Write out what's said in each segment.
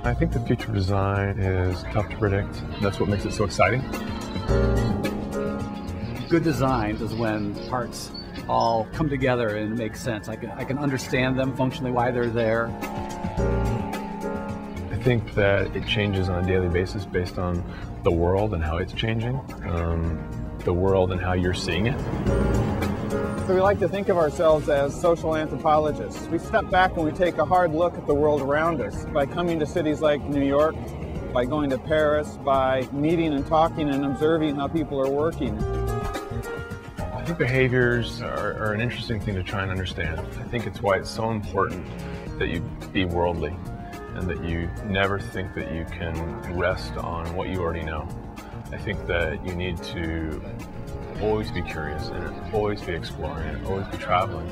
I think the future of design is tough to predict. That's what makes it so exciting. Good design is when parts all come together and make sense. I can understand them functionally, why they're there. I think that it changes on a daily basis based on the world and how it's changing, the world and how you're seeing it. So we like to think of ourselves as social anthropologists. We step back and we take a hard look at the world around us by coming to cities like New York, by going to Paris, by meeting and talking and observing how people are working. I think behaviors are an interesting thing to try and understand. I think it's why it's so important that you be worldly and that you never think that you can rest on what you already know. I think that you need to always be curious and always be exploring and always be traveling,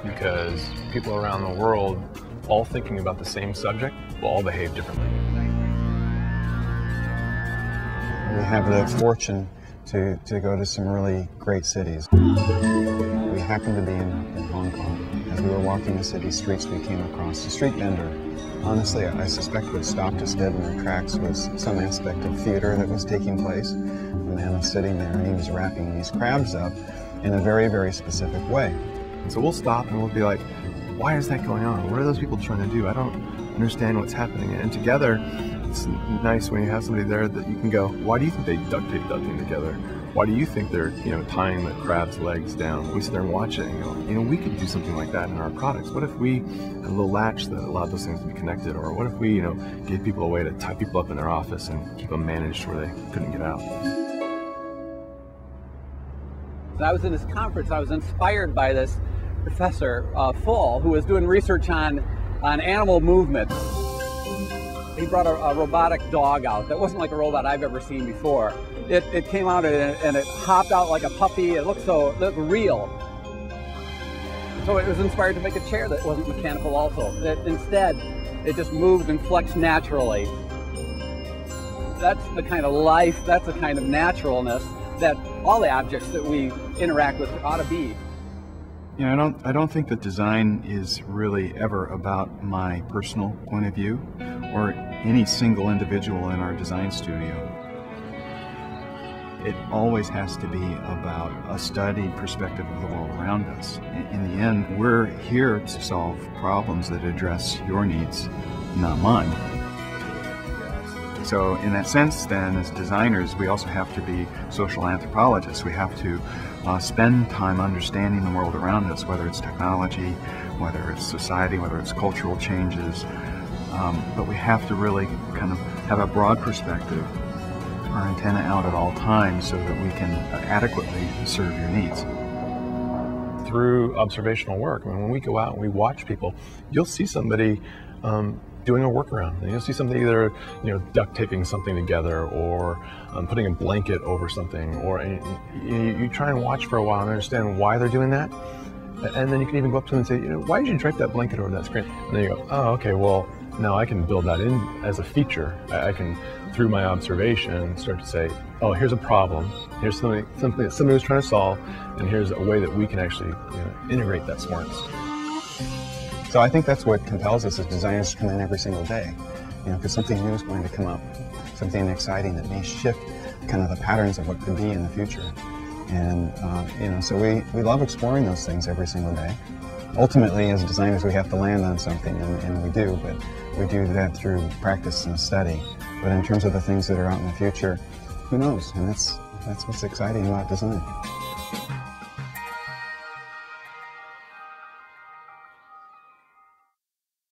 because people around the world, all thinking about the same subject, will all behave differently. We have the fortune to go to some really great cities. We happened to be in Hong Kong. As we were walking the city streets, we came across a street vendor. Honestly, I suspect what stopped us dead in our tracks was some aspect of theater that was taking place. The man was sitting there and he was wrapping these crabs up in a very, very specific way. So we'll stop and we'll be like, why is that going on? What are those people trying to do? I don't understand what's happening. And together, it's nice when you have somebody there that you can go, why do you think they duct tape that thing together? Why do you think they're, tying the crab's legs down? We sit there and watch it and we could do something like that in our products. What if we had a little latch that allowed those things to be connected? Or what if we, gave people a way to tie people up in their office and keep them managed where they couldn't get out? When I was in this conference, I was inspired by this Professor Full, who was doing research on animal movement. He brought a robotic dog out that wasn't like a robot I've ever seen before. It came out and it hopped out like a puppy. It looked real. So it was inspired to make a chair that wasn't mechanical also. That instead, it just moved and flexed naturally. That's the kind of life, that's the kind of naturalness that all the objects that we interact with ought to be. I don't think that design is really ever about my personal point of view or any single individual in our design studio. It always has to be about a studied perspective of the world around us. In the end, we're here to solve problems that address your needs, not mine. So in that sense, then, as designers, we also have to be social anthropologists. We have to spend time understanding the world around us, whether it's technology, whether it's society, whether it's cultural changes. But we have to really kind of have a broad perspective, our antenna out at all times, so that we can adequately serve your needs. Through observational work, when we go out and we watch people, you'll see somebody doing a workaround. And you'll see somebody either duct taping something together, or putting a blanket over something, or you try and watch for a while and understand why they're doing that. And then you can even go up to them and say, why did you drape that blanket over that screen? And then you go, oh, okay, well, now I can build that in as a feature. I can, through my observation, start to say, oh, here's a problem. Here's something that somebody was trying to solve, and here's a way that we can actually integrate that smarts. So I think that's what compels us as designers to come in every single day, because something new is going to come up, something exciting that may shift kind of the patterns of what could be in the future. And, so we love exploring those things every single day. Ultimately, as designers, we have to land on something, and we do, but we do that through practice and study. But in terms of the things that are out in the future, who knows? And that's what's exciting about design.